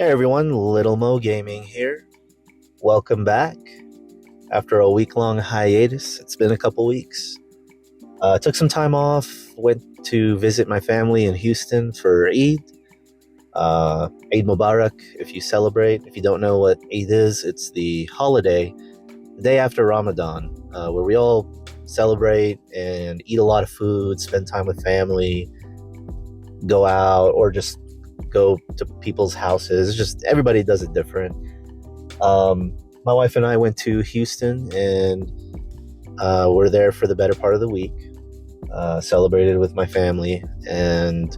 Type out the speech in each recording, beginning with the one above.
Hey everyone, LittleMoeGaming here. Welcome back. After a week-long hiatus, it's been a couple weeks. Took some time off, went to visit my family in Houston for Eid. Eid Mubarak, if you celebrate. If you don't know what Eid is, it's the holiday, the day after Ramadan, where we all celebrate and eat a lot of food, spend time with family, go out, or just go to people's houses. It's just everybody does it different. My wife and I went to Houston and we're there for the better part of the week. Celebrated with my family, and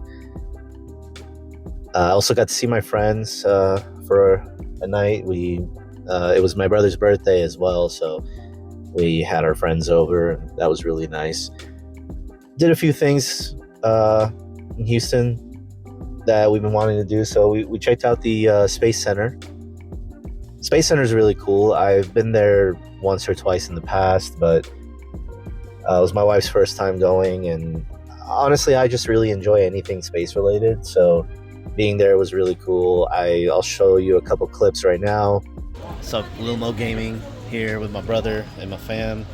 I also got to see my friends for a night. It was my brother's birthday as well, so we had our friends over. That was really nice. Did a few things in Houston that we've been wanting to do. So we checked out the Space Center. Space Center is really cool. I've been there once or twice in the past, but it was my wife's first time going, and honestly, I just really enjoy anything space related. So being there was really cool. I'll show you a couple clips right now. What's up, LittleMoeGaming here with my brother and my fam,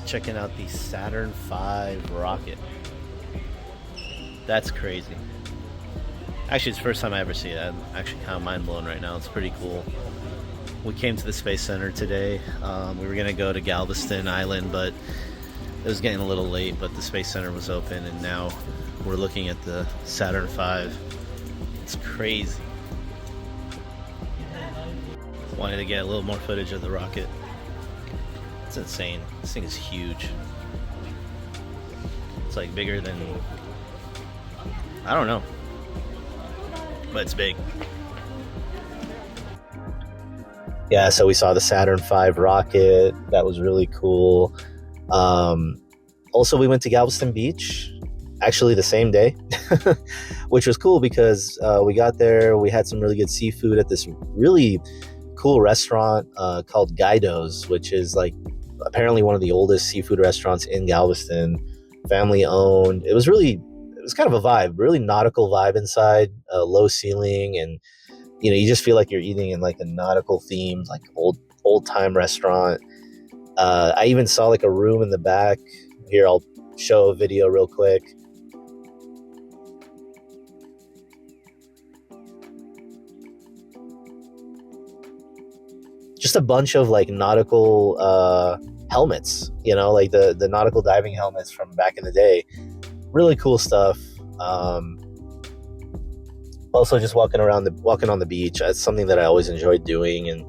checking out the Saturn V rocket. That's crazy. Actually, it's the first time I ever see it. I'm actually kind of mind blown right now. It's pretty cool. We came to the Space Center today. We were going to go to Galveston Island, but it was getting a little late, but the Space Center was open, and now we're looking at the Saturn V. It's crazy. Wanted to get a little more footage of the rocket. It's insane. This thing is huge. It's like bigger than, I don't know, but it's big. Yeah, so we saw the Saturn V rocket. That was really cool. Also, we went to Galveston Beach, actually the same day, which was cool because we got there. We had some really good seafood at this really cool restaurant called Guido's, which is like apparently one of the oldest seafood restaurants in Galveston, family owned. It was kind of a vibe, really nautical vibe inside, low ceiling, and you just feel like you're eating in like a nautical themed, like old time restaurant. I even saw like a room in the back. Here, I'll show a video real quick. Just a bunch of like nautical helmets, like the nautical diving helmets from back in the day. Really cool stuff. Also, just walking on the beach. That's something that I always enjoyed doing, and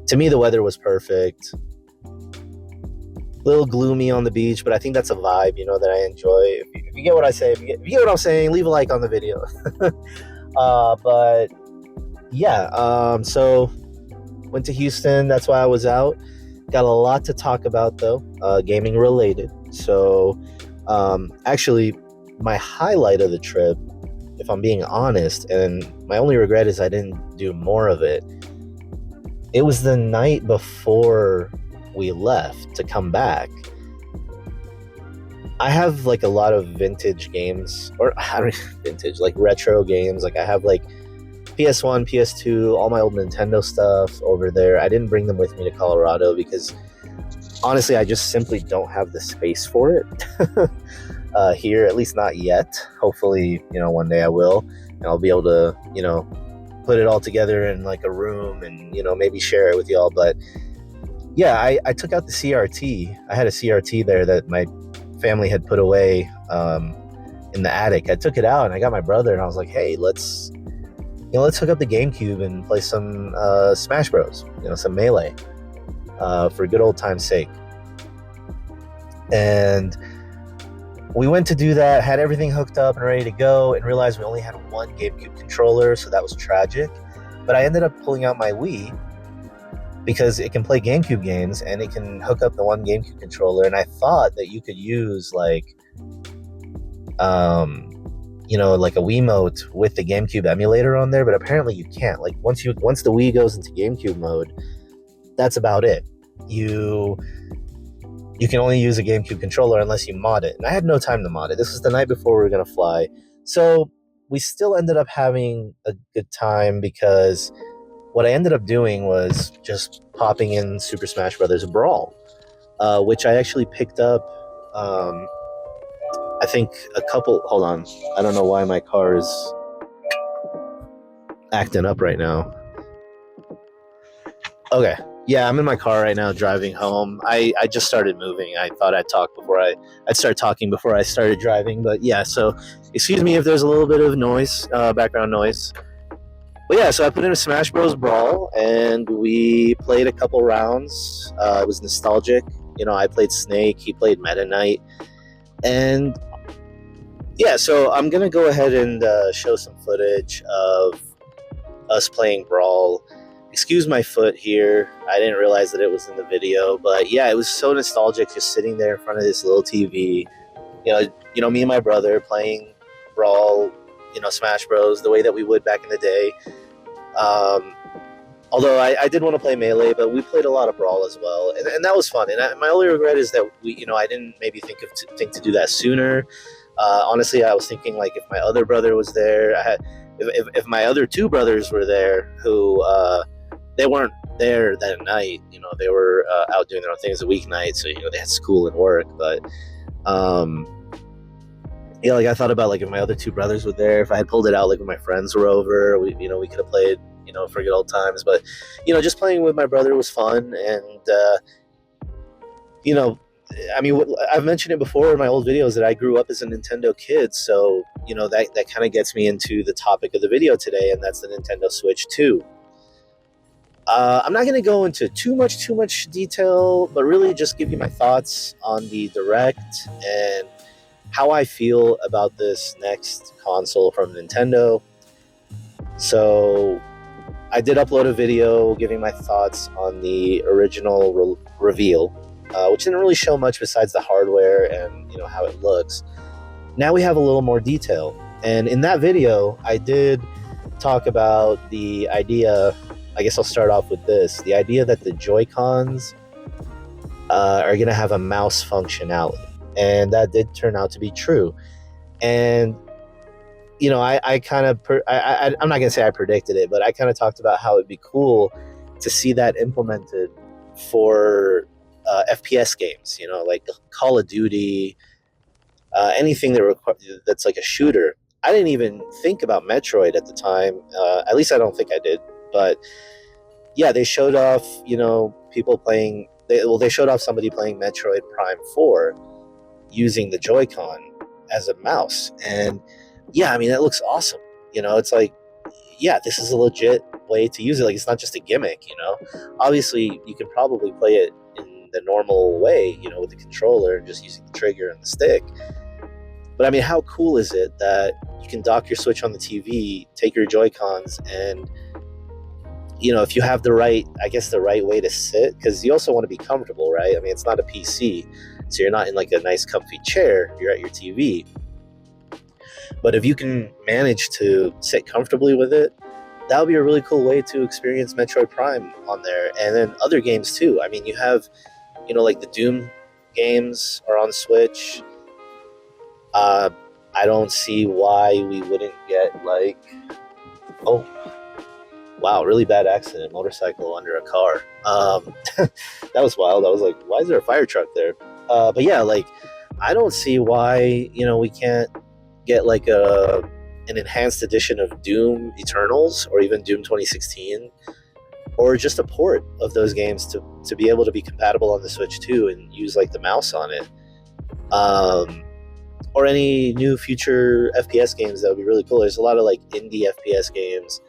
to me, the weather was perfect. A little gloomy on the beach, but I think that's a vibe, that I enjoy. If you get what I say, if you get what I'm saying, leave a like on the video. But yeah, so went to Houston. That's why I was out. Got a lot to talk about though, gaming related. So actually, my highlight of the trip, if I'm being honest, and my only regret is I didn't do more of it, it was the night before we left to come back. I have like a lot of vintage games, or vintage, like retro games. Like I have like PS1, PS2, all my old Nintendo stuff over there. I didn't bring them with me to Colorado because honestly, I just simply don't have the space for it. Here, at least not yet. Hopefully, one day I will, and I'll be able to, put it all together in like a room and, maybe share it with y'all. But yeah, I took out the CRT. I had a CRT there that my family had put away in the attic. I took it out and I got my brother and I was like, hey, let's hook up the GameCube and play some Smash Bros, some Melee, for good old time's sake. And we went to do that, had everything hooked up and ready to go, and realized we only had one GameCube controller, so that was tragic. But I ended up pulling out my Wii because it can play GameCube games and it can hook up the one GameCube controller. And I thought that you could use like a Wiimote with the GameCube emulator on there, but apparently you can't. Like once the Wii goes into GameCube mode, that's about it. You can only use a GameCube controller unless you mod it. And I had no time to mod it. This was the night before we were going to fly. So we still ended up having a good time because what I ended up doing was just popping in Super Smash Brothers Brawl, which I actually picked up. I think a couple. Hold on, I don't know why my car is acting up right now. Okay. Yeah, I'm in my car right now driving home. I just started moving. I thought I'd start talking before I started driving. But yeah, so excuse me if there's a little bit of noise, background noise. But yeah, so I put in a Smash Bros. Brawl and we played a couple rounds. It was nostalgic. You know, I played Snake, he played Meta Knight. And yeah, so I'm going to go ahead and show some footage of us playing Brawl. Excuse my foot here. I didn't realize that it was in the video, but yeah, it was so nostalgic just sitting there in front of this little TV. Me and my brother playing Brawl, Smash Bros. The way that we would back in the day. Although I did want to play Melee, but we played a lot of Brawl as well, and that was fun. And my only regret is that I didn't maybe think to do that sooner. Honestly, I was thinking like if my other brother was there, if my other two brothers were there who they weren't there that night, they were out doing their own things a weeknight, so they had school and work. But like I thought about like if my other two brothers were there, if I had pulled it out like when my friends were over, we could have played for good old times. But just playing with my brother was fun, and I mean, I've mentioned it before in my old videos that I grew up as a Nintendo kid, so that kind of gets me into the topic of the video today, and that's the Nintendo Switch 2. I'm not going to go into too much detail, but really just give you my thoughts on the Direct and how I feel about this next console from Nintendo. So I did upload a video giving my thoughts on the original reveal, which didn't really show much besides the hardware and how it looks. Now we have a little more detail, and in that video I did talk about the idea. I guess I'll start off with this. The idea that the Joy-Cons are going to have a mouse functionality. And that did turn out to be true. And, I kind of, I'm not going to say I predicted it, but I kind of talked about how it'd be cool to see that implemented for FPS games, like Call of Duty, anything that's like a shooter. I didn't even think about Metroid at the time. At least I don't think I did. But yeah, they showed off, people playing. They showed off somebody playing Metroid Prime 4 using the Joy-Con as a mouse, and yeah, I mean that looks awesome. It's like, yeah, this is a legit way to use it. Like it's not just a gimmick. Obviously you can probably play it in the normal way, with the controller and just using the trigger and the stick. But I mean, how cool is it that you can dock your Switch on the TV, take your Joy-Cons, and if you have the right way to sit, because you also want to be comfortable, right? I mean, it's not a PC, so you're not in like a nice comfy chair, you're at your TV. But if you can manage to sit comfortably with it, that would be a really cool way to experience Metroid Prime on there. And then other games too. I mean, you have, like the Doom games are on Switch. I don't see why we wouldn't get like, oh, wow, really bad accident, motorcycle under a car. That was wild. I was like, why is there a fire truck there? But yeah, like, I don't see why, we can't get like an enhanced edition of Doom Eternals or even Doom 2016, or just a port of those games to be able to be compatible on the Switch 2 and use like the mouse on it. Or any new future FPS games that would be really cool. There's a lot of like indie FPS games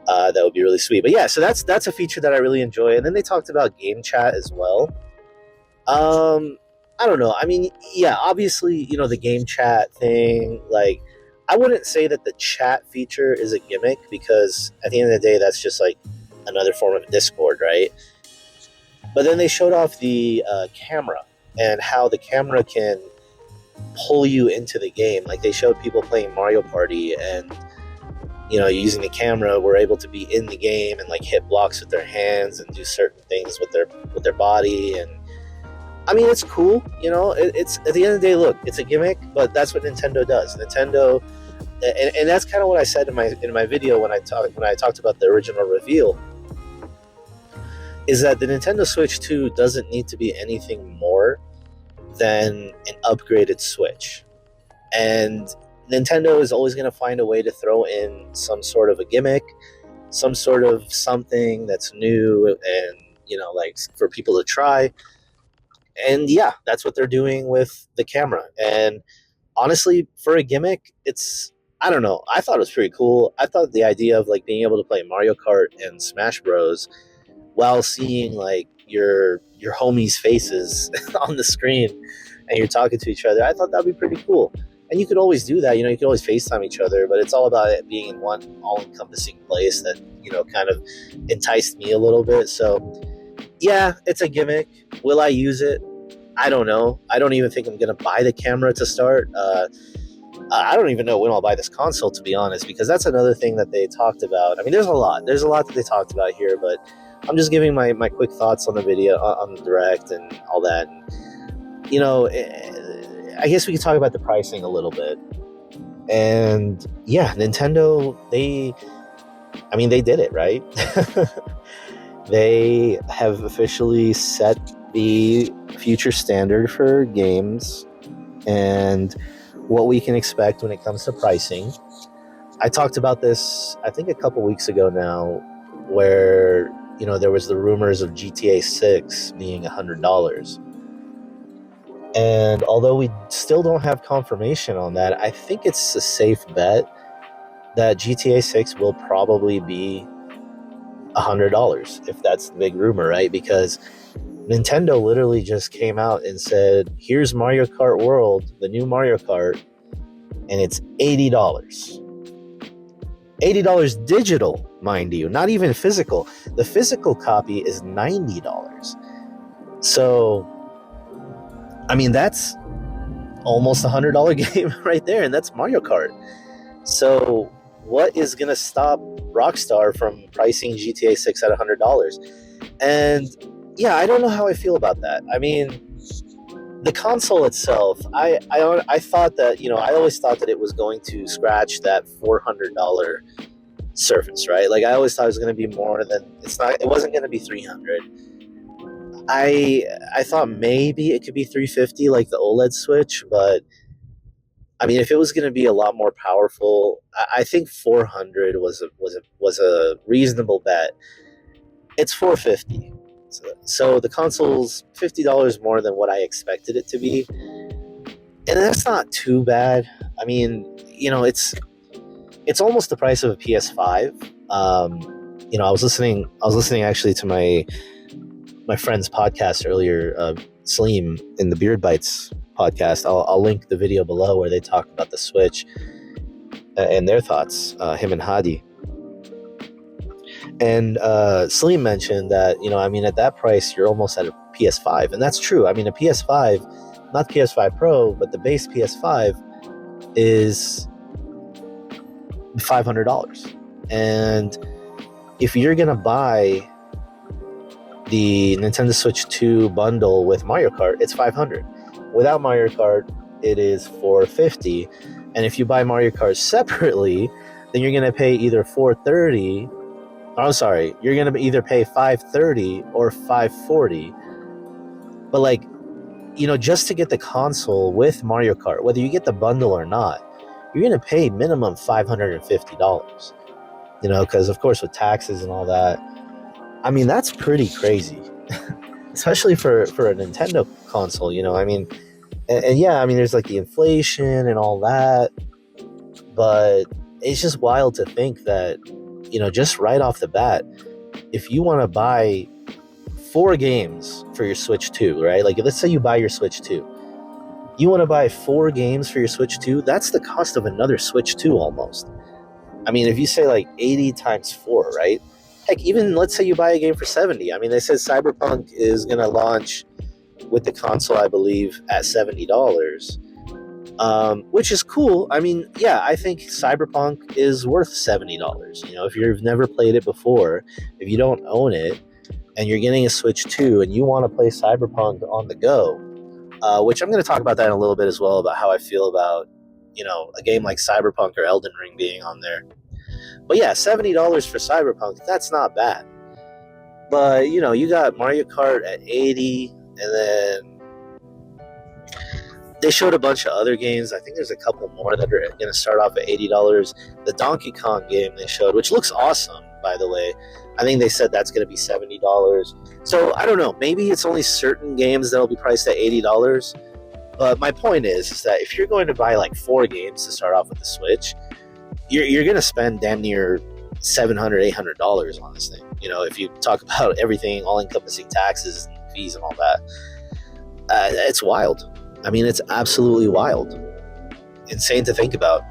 that would be really sweet. But yeah, so that's a feature that I really enjoy. And then they talked about game chat as well. I don't know. I mean, yeah, obviously, the game chat thing, like, I wouldn't say that the chat feature is a gimmick, because at the end of the day, that's just like another form of Discord, right? But then they showed off the camera and how the camera can pull you into the game. Like they showed people playing Mario Party, and using the camera, were able to be in the game and like hit blocks with their hands and do certain things with their body. And I mean, it's cool. It's at the end of the day, look, it's a gimmick, but that's what Nintendo does. Nintendo and that's kind of what I said in my video when I talked about the original reveal, is that the Nintendo Switch 2 doesn't need to be anything more than an upgraded Switch. And Nintendo is always going to find a way to throw in some sort of a gimmick, some sort of something that's new and, like for people to try. And yeah, that's what they're doing with the camera. And honestly, for a gimmick, I don't know. I thought it was pretty cool. I thought the idea of like being able to play Mario Kart and Smash Bros while seeing like your homies' faces on the screen and you're talking to each other, I thought that'd be pretty cool. And you could always do that, you could always FaceTime each other, but it's all about it being in one all-encompassing place that, kind of enticed me a little bit. So yeah, it's a gimmick. Will I use it? I don't know. I don't even think I'm going to buy the camera to start. I don't even know when I'll buy this console, to be honest, because that's another thing that they talked about. I mean, there's a lot that they talked about here, but I'm just giving my quick thoughts on the video, on the direct and all that. I guess we could talk about the pricing a little bit. And yeah, Nintendo, they did it, right? They have officially set the future standard for games and what we can expect when it comes to pricing. I talked about this, I think, a couple weeks ago now, where, there was the rumors of GTA 6 being $100. And although we still don't have confirmation on that, I think it's a safe bet that GTA 6 will probably be $100, if that's the big rumor, right? Because Nintendo literally just came out and said, here's Mario Kart World, the new Mario Kart, and it's $80. $80 digital, mind you, not even physical. The physical copy is $90. So, I mean, that's almost $100 game right there, and that's Mario Kart. So, what is going to stop Rockstar from pricing GTA 6 at $100? And yeah, I don't know how I feel about that. I mean, the console itself, I thought that, I always thought that it was going to scratch that $400 surface, right? Like, I always thought it was going to be more than, it wasn't going to be $300. I thought maybe it could be $350 like the OLED Switch, but I mean, if it was going to be a lot more powerful, I think $400 was a reasonable bet. It's $450. So the console's $50 more than what I expected it to be. And that's not too bad. I mean, it's almost the price of a PS5. I was listening actually to my friend's podcast earlier, Salim, in the Beard Bytes podcast. I'll link the video below where they talk about the Switch and their thoughts, him and Hadi. And Salim mentioned that, at that price, you're almost at a PS5. And that's true. I mean, a PS5, not PS5 Pro, but the base PS5 is $500. And if you're going to buy the Nintendo Switch 2 bundle with Mario Kart, it's $500. Without Mario Kart, it is $450. And if you buy Mario Kart separately, then you're going to pay either $430. I'm sorry, you're going to either pay $530 or $540. But like, just to get the console with Mario Kart, whether you get the bundle or not, you're going to pay minimum $550. Because of course with taxes and all that, I mean, that's pretty crazy, especially for a Nintendo console, I mean, and yeah, I mean, there's like the inflation and all that, but it's just wild to think that, just right off the bat, if you want to buy 4 games for your Switch 2, right? Like, let's say you buy your Switch 2. You want to buy 4 games for your Switch 2, that's the cost of another Switch 2 almost. I mean, if you say like 80 times 4, right? Heck, even let's say you buy a game for $70. I mean, they said Cyberpunk is going to launch with the console, I believe, at $70, which is cool. I mean, yeah, I think Cyberpunk is worth $70. If you've never played it before, if you don't own it, and you're getting a Switch 2 and you want to play Cyberpunk on the go, which I'm going to talk about that in a little bit as well, about how I feel about a game like Cyberpunk or Elden Ring being on there. But yeah, $70 for Cyberpunk, that's not bad. But you got Mario Kart at 80, and then they showed a bunch of other games. I think there's a couple more that are going to start off at $80. The Donkey Kong game they showed, which looks awesome, by the way. I think they said that's going to be $70. So I don't know. Maybe it's only certain games that'll be priced at $80. But my point is that if you're going to buy like 4 games to start off with the Switch, you're going to spend damn near $700, $800 on this thing. If you talk about everything, all encompassing taxes and fees and all that, it's wild. I mean, it's absolutely wild. Insane to think about.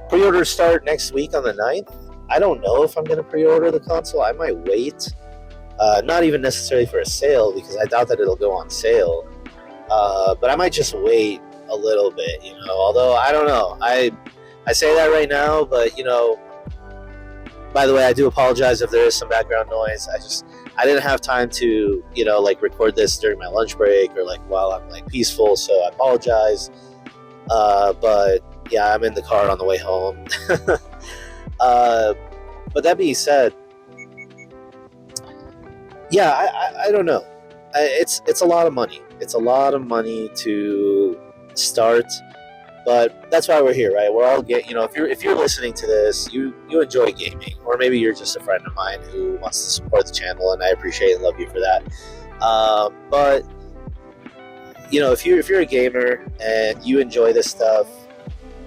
Pre-orders start next week on the 9th. I don't know if I'm going to pre-order the console. I might wait. Not even necessarily for a sale, because I doubt that it'll go on sale. But I might just wait a little bit, Although, I don't know. I say that right now, but, by the way, I do apologize if there is some background noise. I didn't have time to, record this during my lunch break or while I'm peaceful, so I apologize. But yeah, I'm in the car on the way home. But that being said, yeah, I don't know. It's a lot of money. It's a lot of money to start, but that's why we're here, right? We're all if you're listening to this, you enjoy gaming, or maybe you're just a friend of mine who wants to support the channel, and I appreciate and love you for that. But if you're a gamer and you enjoy this stuff,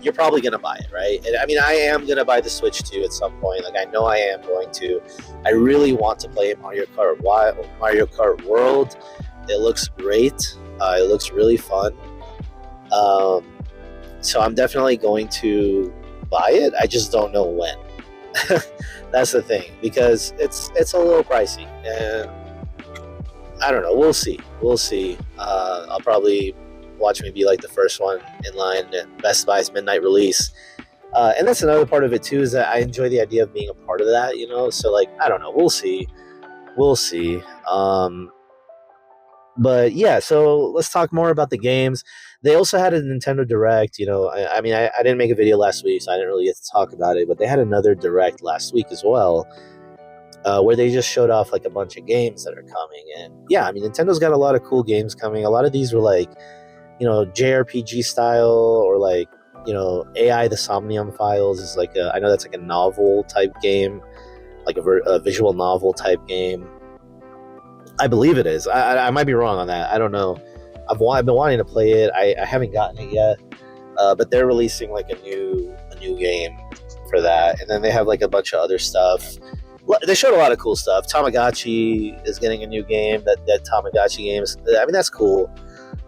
you're probably gonna buy it, right? And I mean, I am gonna buy the Switch 2 at some point. I know I am going to. I really want to play Mario Kart World. It looks great. It looks really fun. So I'm definitely going to buy it. I just don't know when. That's the thing, because it's a little pricey, and I don't know. We'll see. I'll probably watch me be the first one in line at Best Buy's midnight release. And that's another part of it too, is that I enjoy the idea of being a part of that, So I don't know. We'll see. But yeah, so let's talk more about the games. They also had a Nintendo Direct. I mean, I didn't make a video last week, so I didn't really get to talk about it. But they had another Direct last week as well, where they just showed off a bunch of games that are coming. And yeah, I mean, Nintendo's got a lot of cool games coming. A lot of these were JRPG style, or AI the Somnium Files is I know that's a novel type game, a visual novel type game. I believe it is. I might be wrong on that. I don't know. I've been wanting to play it. I haven't gotten it yet, but they're releasing a new game for that, and then they have a bunch of other stuff. They showed a lot of cool stuff. Tamagotchi is getting a new game. That Tamagotchi games. I mean, that's cool.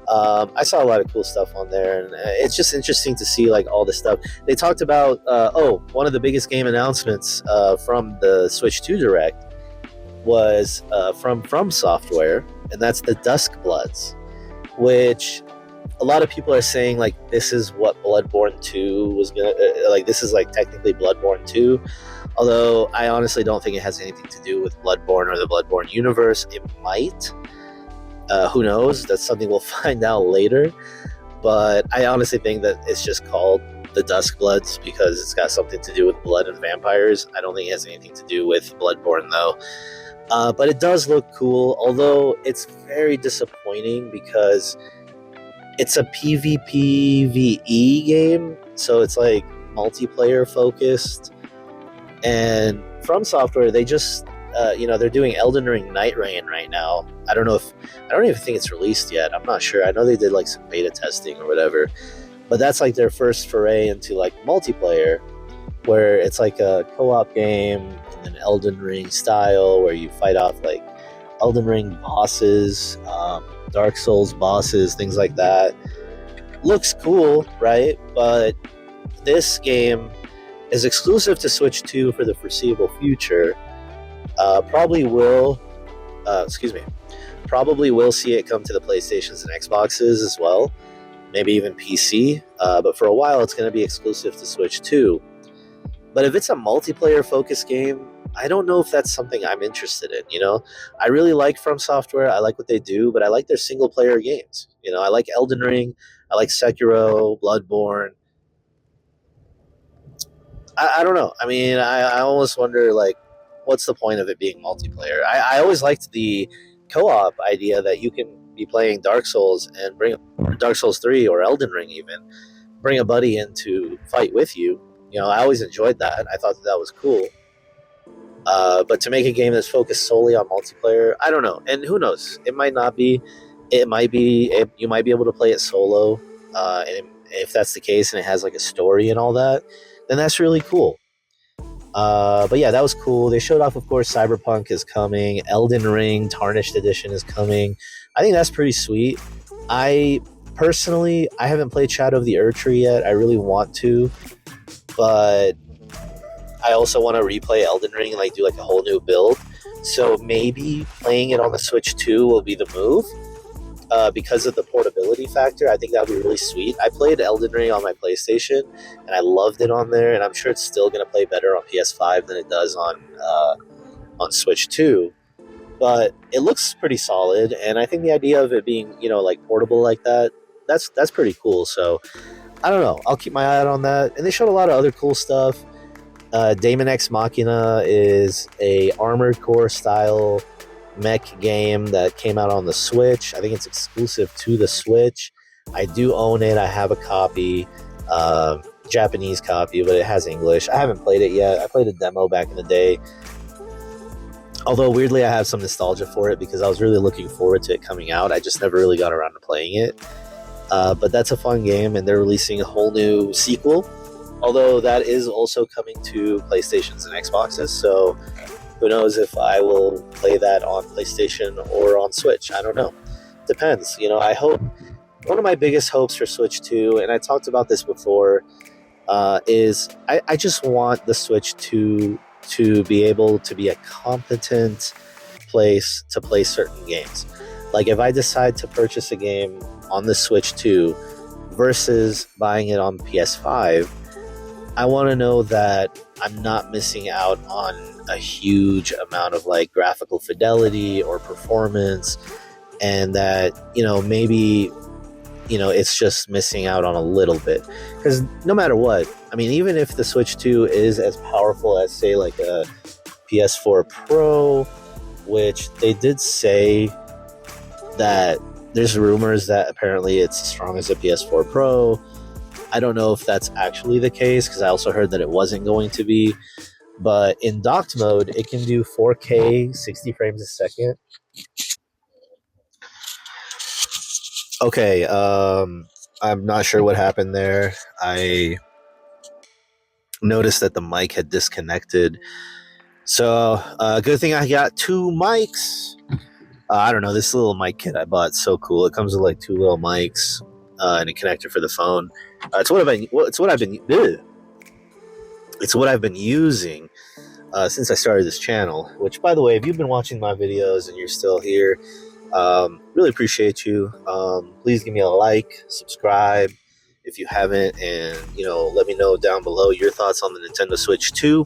I saw a lot of cool stuff on there, and it's just interesting to see all this stuff. They talked about one of the biggest game announcements from the Switch 2 Direct was from Software, and that's the Dusk Bloods, which a lot of people are saying this is what Bloodborne 2 was gonna this is technically Bloodborne 2, although I honestly don't think it has anything to do with Bloodborne or the Bloodborne universe. It might. Who knows? That's something we'll find out later. But I honestly think that it's just called the Dusk Bloods because it's got something to do with blood and vampires. I don't think it has anything to do with Bloodborne, though. But it does look cool, although it's very disappointing because it's a PvPvE game, so it's multiplayer focused. And From Software, they just they're doing Elden Ring Night Rain right now. I don't even think it's released yet. I'm not sure. I know they did some beta testing or whatever, but that's their first foray into multiplayer, where it's a co-op game in an Elden Ring style, where you fight off Elden Ring bosses, Dark Souls bosses, things like that. Looks cool, right? But this game is exclusive to Switch 2 for the foreseeable future. Probably will see it come to the PlayStations and Xboxes as well, maybe even PC, but for a while it's going to be exclusive to Switch 2. But if it's a multiplayer focused game, I don't know if that's something I'm interested in. I really like From Software. I like what they do, but I like their single player games. I like Elden Ring, I like Sekiro, Bloodborne. I don't know. I mean, I almost wonder like, what's the point of it being multiplayer? I always liked the co-op idea that you can be playing Dark Souls and bring Dark Souls 3 or Elden Ring even bring a buddy in to fight with you. You know, I always enjoyed that. I thought that, that was cool. But to make a game that's focused solely on multiplayer, I don't know. And who knows? It might not be. It might be. You might be able to play it solo. If that's the case and it has like a story and all that, then that's really cool. But yeah, that was cool. They showed off, of course, Cyberpunk is coming. Elden Ring Tarnished Edition is coming. I think that's pretty sweet. I personally, I haven't played Shadow of the Erdtree yet. I really want to, but I also want to replay Elden Ring and like do like a whole new build. So maybe playing it on the Switch 2 will be the move. Because of the portability factor, I think that would be really sweet. I played Elden Ring on my PlayStation, and I loved it on there, and I'm sure it's still going to play better on PS5 than it does on Switch 2. But it looks pretty solid, and I think the idea of it being, you know, like portable like that, that's pretty cool. So I don't know. I'll keep my eye out on that. And they showed a lot of other cool stuff. Daemon X Machina is a Armored Core style mech game that came out on the Switch. I think it's exclusive to the Switch. I do own it. I have a copy, Japanese copy, but it has English. I haven't played it yet. I played a demo back in the day. Although weirdly, I have some nostalgia for it because I was really looking forward to it coming out. I just never really got around to playing it. But that's a fun game, and they're releasing a whole new sequel. Although that is also coming to PlayStations and Xboxes, so who knows if I will play that on PlayStation or on Switch. I don't know. Depends. You know, I hope... One of my biggest hopes for Switch 2, and I talked about this before, is I just want the Switch 2 to be able to be a competent place to play certain games. Like if I decide to purchase a game on the Switch 2 versus buying it on PS5, I want to know that I'm not missing out on a huge amount of like graphical fidelity or performance, and that, you know, maybe, you know, it's just missing out on a little bit. Because no matter what, I mean, even if the Switch 2 is as powerful as, say, like a PS4 Pro, which they did say that there's rumors that apparently it's as strong as a PS4 Pro. I don't know if that's actually the case, because I also heard that it wasn't going to be. But in docked mode, it can do 4K, 60 frames a second. Okay, I'm not sure what happened there. I noticed that the mic had disconnected. So, good thing I got two mics. I don't know, this little mic kit I bought is so cool. It comes with like two little mics and a connector for the phone. It's what I've been using since I started this channel. Which, by the way, if you've been watching my videos and you're still here, really appreciate you. Please give me a like, subscribe if you haven't, and, you know, let me know down below your thoughts on the Nintendo Switch 2.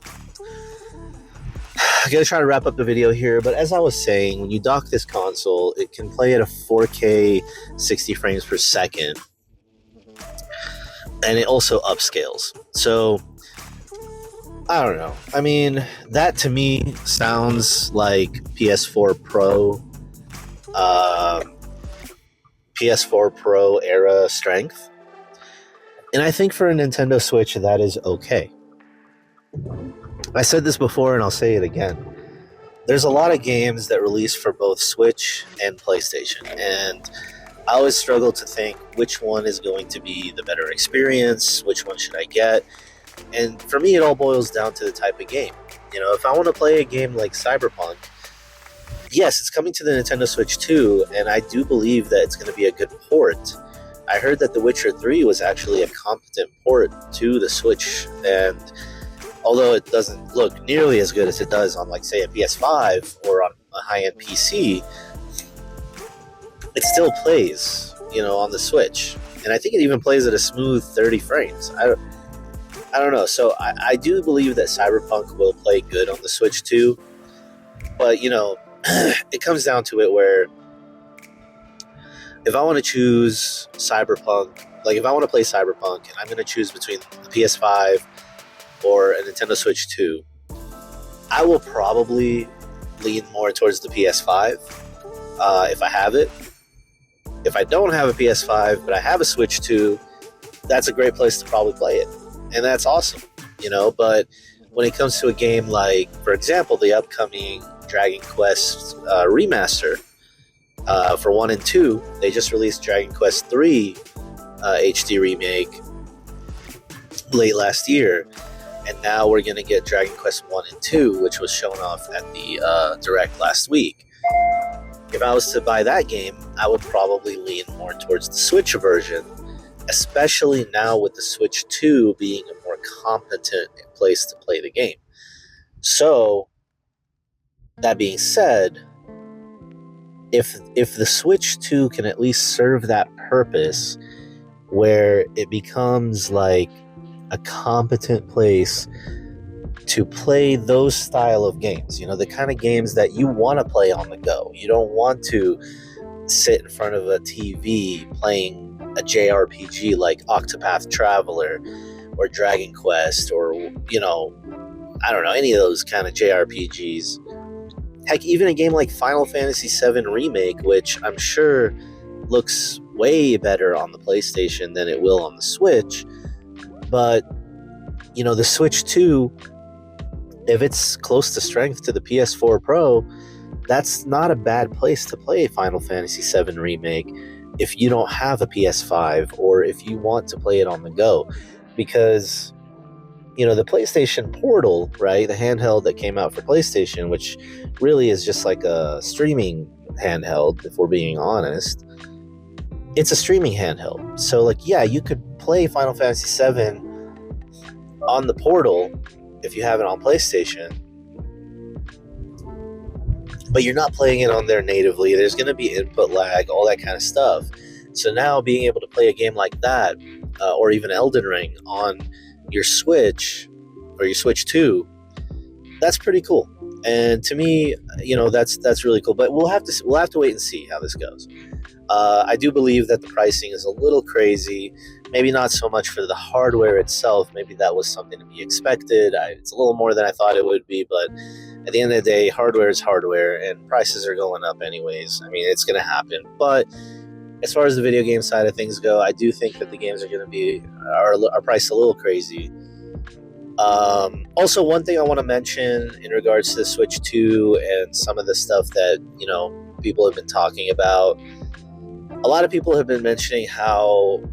I'm going to try to wrap up the video here, but as I was saying, when you dock this console, it can play at a 4K 60 frames per second, and it also upscales. So, I don't know. I mean, that to me sounds like PS4 Pro, PS4 Pro era strength. And I think for a Nintendo Switch, that is okay. I said this before and I'll say it again. There's a lot of games that release for both Switch and PlayStation, and I always struggle to think which one is going to be the better experience, which one should I get. And for me, it all boils down to the type of game. You know, if I want to play a game like Cyberpunk, yes, it's coming to the Nintendo Switch 2, and I do believe that it's going to be a good port. I heard that The Witcher 3 was actually a competent port to the Switch, and although it doesn't look nearly as good as it does on, like, say, a PS5 or on a high-end PC, it still plays, you know, on the Switch. And I think it even plays at a smooth 30 frames. I don't know. So I do believe that Cyberpunk will play good on the Switch too. But, you know, it comes down to it where if I want to choose Cyberpunk, like if I want to play Cyberpunk and I'm going to choose between the PS5 or a Nintendo Switch 2, I will probably lean more towards the PS5 if I have it. If I don't have a PS5 but I have a Switch 2, that's a great place to probably play it, and that's awesome, But when it comes to a game like, for example, the upcoming Dragon Quest remaster for 1 and 2, they just released Dragon Quest 3 HD remake late last year, and now we're going to get Dragon Quest 1 and 2, which was shown off at the Direct last week. If I was to buy that game, I would probably lean more towards the Switch version, especially now with the Switch 2 being a more competent place to play the game. So, that being said, if the Switch 2 can at least serve that purpose where it becomes like a competent place to play those style of games, the kind of games that you want to play on the go. You don't want to sit in front of a TV playing a JRPG like Octopath Traveler or Dragon Quest or, I don't know, any of those kind of JRPGs. Heck, even a game like Final Fantasy VII Remake, which I'm sure looks way better on the PlayStation than it will on the Switch. But, the Switch 2, if it's close to strength to the PS4 Pro, that's not a bad place to play Final Fantasy VII Remake if you don't have a PS5 or if you want to play it on the go. Because, the PlayStation Portal, right, the handheld that came out for PlayStation, which really is just like a streaming handheld, if we're being honest, it's a streaming handheld. So, you could play Final Fantasy VII on the Portal if you have it on PlayStation, but you're not playing it on there natively. There's going to be input lag, all that kind of stuff. So now being able to play a game like that, or even Elden Ring on your Switch or your Switch 2, that's pretty cool. And to me, that's really cool. But we'll have to wait and see how this goes. I do believe that the pricing is a little crazy. Maybe not so much for the hardware itself. Maybe that was something to be expected. It's a little more than I thought it would be, but at the end of the day, hardware is hardware, and prices are going up anyways. I mean, it's going to happen. But as far as the video game side of things go, I do think that the games are going to be are priced a little crazy. Also, one thing I want to mention in regards to the Switch 2 and some of the stuff that, people have been talking about. A lot of people have been mentioning how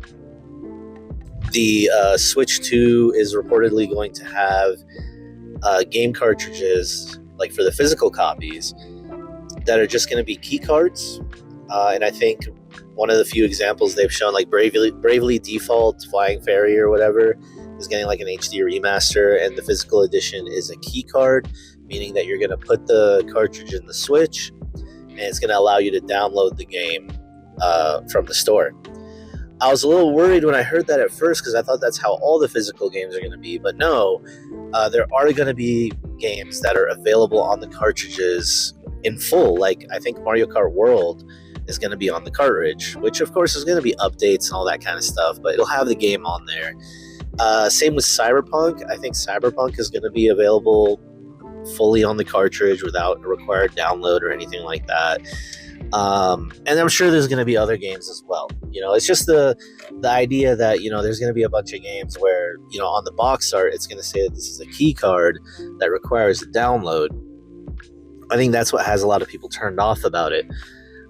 the Switch 2 is reportedly going to have game cartridges, like for the physical copies, that are just going to be key cards. And I think one of the few examples they've shown, like Bravely Default Flying Fairy or whatever, is getting like an HD remaster, and the physical edition is a key card, meaning that you're going to put the cartridge in the Switch, and it's going to allow you to download the game from the store. I was a little worried when I heard that at first because I thought that's how all the physical games are going to be, but no, there are going to be games that are available on the cartridges in full. Like I think Mario Kart World is going to be on the cartridge, which of course is going to be updates and all that kind of stuff, but it'll have the game on there. Same with Cyberpunk. I think Cyberpunk is going to be available fully on the cartridge without a required download or anything like that. And I'm sure there's going to be other games as well. It's just the idea that, there's going to be a bunch of games where, on the box art, it's going to say that this is a key card that requires a download. I think that's what has a lot of people turned off about it.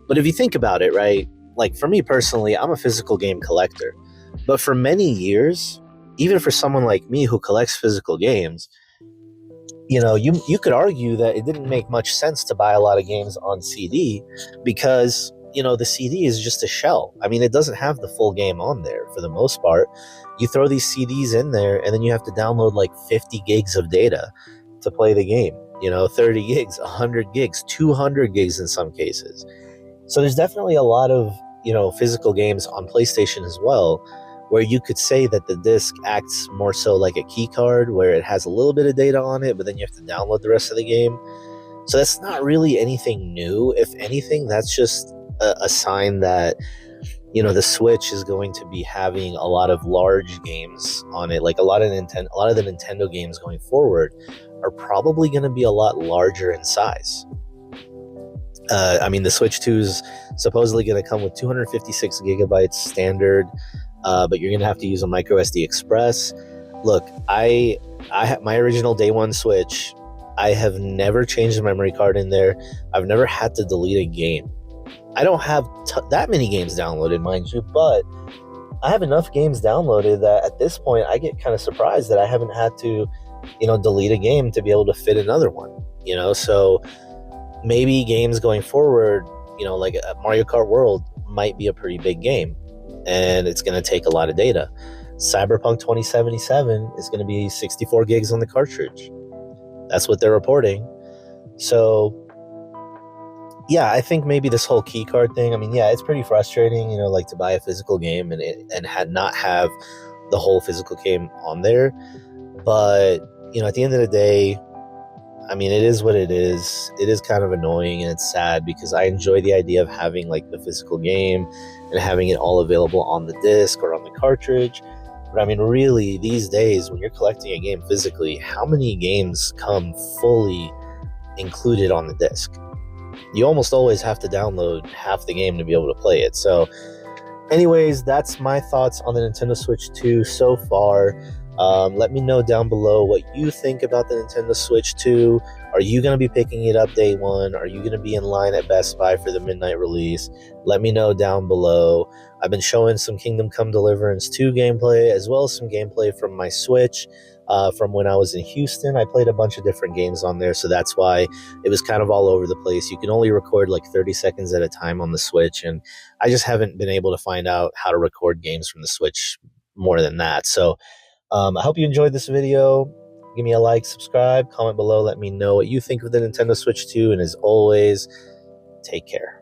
But if you think about it, right, like for me personally, I'm a physical game collector. But for many years, even for someone like me who collects physical games, you could argue that it didn't make much sense to buy a lot of games on CD because, the CD is just a shell. I mean, it doesn't have the full game on there for the most part. You throw these CDs in there and then you have to download like 50 gigs of data to play the game, 30 gigs, 100 gigs, 200 gigs in some cases. So there's definitely a lot of, physical games on PlayStation as well, where you could say that the disc acts more so like a key card where it has a little bit of data on it, but then you have to download the rest of the game. So that's not really anything new. If anything, that's just a sign that you know, the Switch is going to be having a lot of large games on it. Like a lot of the Nintendo games going forward are probably going to be a lot larger in size. I mean, the Switch 2 is supposedly going to come with 256 gigabytes standard, but you're going to have to use a micro SD Express. Look, I my original day one Switch, I have never changed the memory card in there. I've never had to delete a game. I don't have that many games downloaded, mind you, but I have enough games downloaded that at this point I get kind of surprised that I haven't had to, you know, delete a game to be able to fit another one, you know. So maybe games going forward, you know, like Mario Kart World might be a pretty big game, and it's going to take a lot of data. Cyberpunk 2077 is going to be 64 gigs on the cartridge. That's what they're reporting. So yeah, I think maybe this whole key card thing, I mean, yeah, it's pretty frustrating, you know, like to buy a physical game and not have the whole physical game on there. But, you know, at the end of the day, I mean, it is what it is. It is kind of annoying and it's sad because I enjoy the idea of having like the physical game and having it all available on the disc or on the cartridge. But I mean, really, these days, when you're collecting a game physically, how many games come fully included on the disc? You almost always have to download half the game to be able to play it. So anyways, that's my thoughts on the Nintendo Switch 2 so far. Let me know down below what you think about the Nintendo Switch 2. Are you going to be picking it up day one? Are you going to be in line at Best Buy for the midnight release? Let me know down below. I've been showing some Kingdom Come Deliverance 2 gameplay, as well as some gameplay from my Switch. From when I was in Houston, I played a bunch of different games on there, so that's why it was kind of all over the place. You can only record like 30 seconds at a time on the Switch, and I just haven't been able to find out how to record games from the Switch more than that. So I hope you enjoyed this video. Give me a like, subscribe, comment below, let me know what you think of the Nintendo Switch 2, and as always, take care.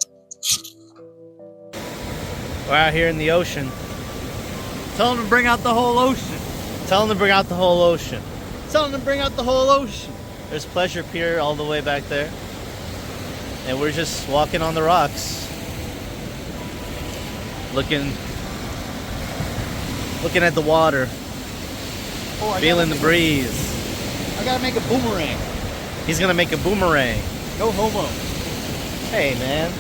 We're out here in the ocean. Tell them to bring out the whole ocean. Tell them to bring out the whole ocean. Tell them to bring out the whole ocean. There's Pleasure Pier all the way back there. And we're just walking on the rocks. Looking at the water. Oh, feeling the breeze. I gotta make a boomerang. He's gonna make a boomerang. No homo. Hey, man.